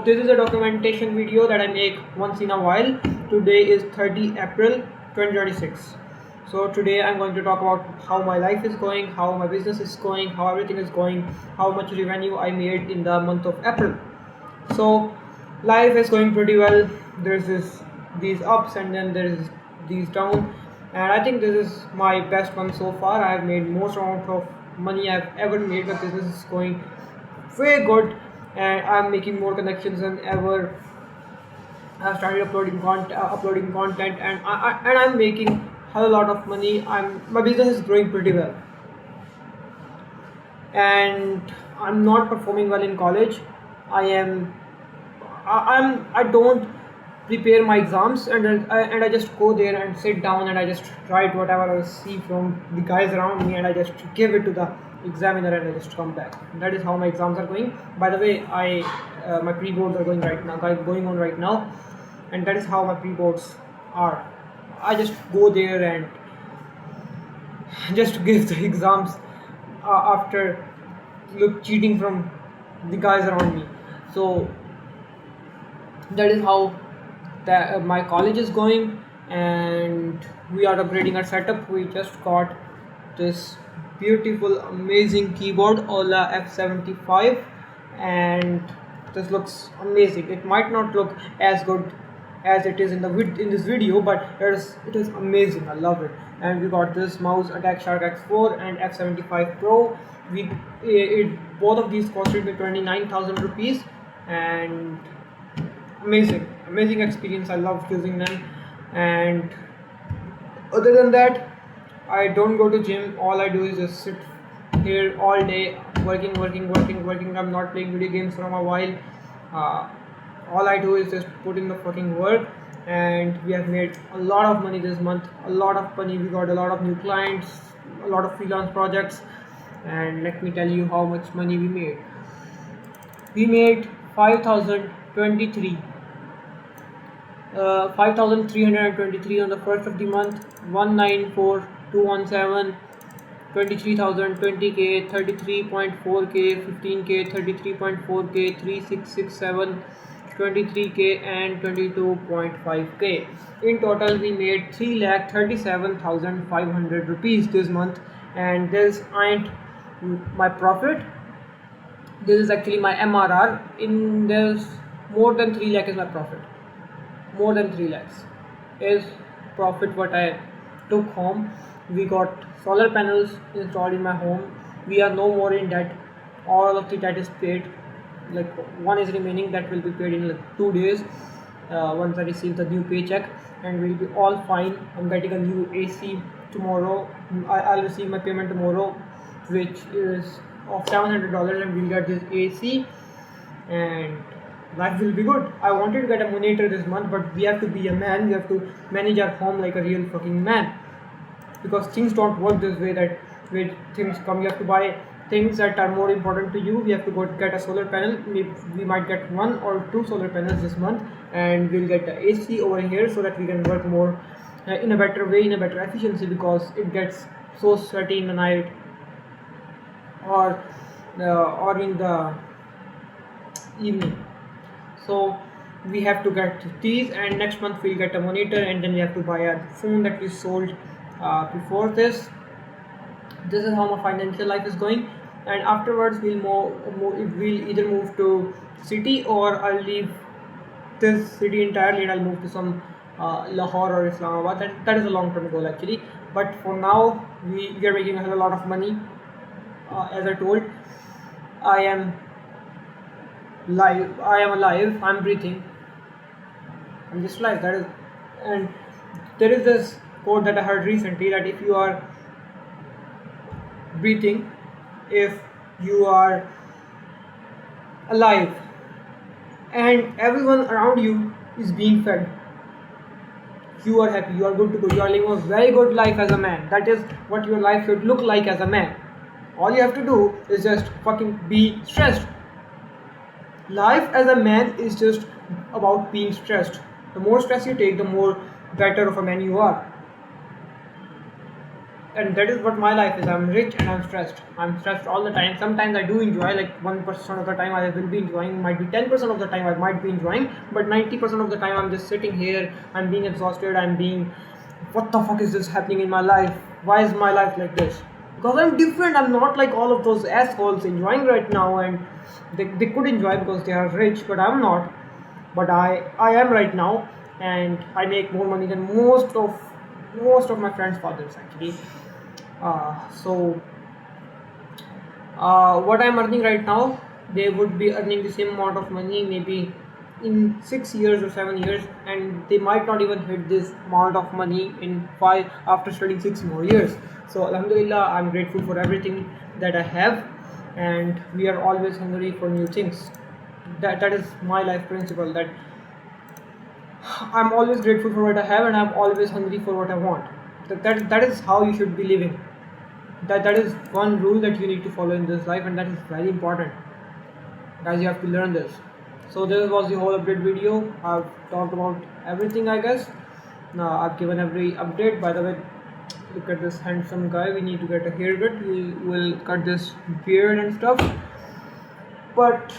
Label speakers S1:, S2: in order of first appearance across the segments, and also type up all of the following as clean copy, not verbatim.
S1: this is a documentation video that I make once in a while. Today is 30 April 2026. So today I'm going to talk about how my life is going, how my business is going, how everything is going, how much revenue I made in the month of April. So life is going pretty well. There's these ups and then there's these down, and I think this is my best one so far. I've made most amount of money I've ever made. My business is going very good, and I'm making more connections than ever. I've started uploading content, and I'm making a lot of money. My business is growing pretty well, and I'm not performing well in college. I am I don't prepare my exams, and I just go there and sit down and I just write whatever I see from the guys around me, and I just give it to the examiner and I just come back. That is how my exams are going. By the way, I my pre-boards are going on right now, and that is how my pre-boards are. I just go there and just give the exams after look cheating from the guys around me. So that is how my college is going, and we are upgrading our setup. We just got this beautiful amazing keyboard Ola F75, and this looks amazing. It might not look as good as it is in this video, but it is amazing. I love it. And we got this mouse Attack Shark X4 and F75 Pro. Both of these costed me 29,000 rupees, and amazing experience. I love using them. And other than that, I don't go to gym. All I do is just sit here all day working. I'm not playing video games for a while. All I do is just put in the fucking work, and we have made a lot of money this month. A lot of money. We got a lot of new clients, a lot of freelance projects, and let me tell you how much money we made. We made 5,023 5,323 on the first of the month, 194,217, 23,000, 20k, 33.4k, 15k, 33.4k, 3667, 23k, and 22.5k. In total, we made 3,37,500 rupees this month, and this ain't my profit. This is actually my MRR. In this, more than 3 lakh is my profit. More than 3 lakhs is profit what I took home. We got solar panels installed in my home. We are no more in debt. All of the debt is paid. Like one is remaining, that will be paid in like 2 days once I receive the new paycheck, and we'll be all fine. I'm getting a new AC tomorrow. I'll receive my payment tomorrow, which is of $700, and we'll get this AC, and life will be good. I wanted to get a monitor this month, but we have to be a man. We have to manage our home like a real fucking man, because things don't work this way. That when things come, you have to buy things that are more important to you. We have to go get a solar panel. We might get 1 or 2 solar panels this month, and we'll get the AC over here so that we can work more in a better way, in a better efficiency, because it gets so sweaty in the night or in the evening. So we have to get these, and next month we'll get a monitor, and then we have to buy a phone that we sold before this. This is how my financial life is going, and afterwards we'll either move to city, or I'll leave this city entirely and I'll move to some Lahore or Islamabad. That is a long-term goal actually, but for now we are making a lot of money. As I told, I am alive. I'm breathing. I'm just alive. That is, and there is this quote that I heard recently, that if you are breathing, if you are alive, and everyone around you is being fed, you are happy, you are good to go, you are living a very good life as a man. That is what your life should look like as a man. All you have to do is just fucking be stressed. Life as a man is just about being stressed. The more stress you take, the more better of a man you are. and that is what my life is. I'm rich and I'm stressed. I'm stressed all the time. Sometimes I do enjoy, like 1% of the time I will be enjoying, might be 10% of the time I might be enjoying, but 90% of the time I'm just sitting here, I'm being exhausted, I'm being, what the fuck is this happening in my life? Why is my life like this? Because I'm different. I'm not like all of those assholes enjoying right now, and they could enjoy because they are rich, but I'm not. But I am right now, and I make more money than most of my friends' fathers actually. So what I'm earning right now, they would be earning the same amount of money maybe in 6 years or 7 years, and they might not even hit this amount of money in five after studying 6 more years. So Alhamdulillah, I'm grateful for everything that I have, and we are always hungry for new things. That is my life principle. That I'm always grateful for what I have, and I'm always hungry for what I want. That is how you should be living. That is one rule that you need to follow in this life, and that is very important, guys. You have to learn this. So this was the whole update video. I've talked about everything, I guess. Now I've given every update. By the way, look at this handsome guy. We need to get a haircut. We will cut this beard and stuff, but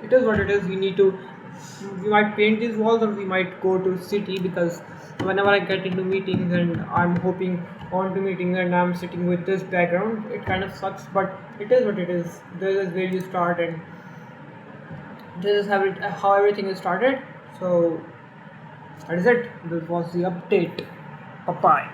S1: it is what it is. We might paint these walls, or we might go to city, because whenever I get into meetings and I'm hoping on to meetings and I'm sitting with this background, it kind of sucks, but it is what it is. This is where you start, and this is how everything is started. So that is it. This was the update. Bye bye.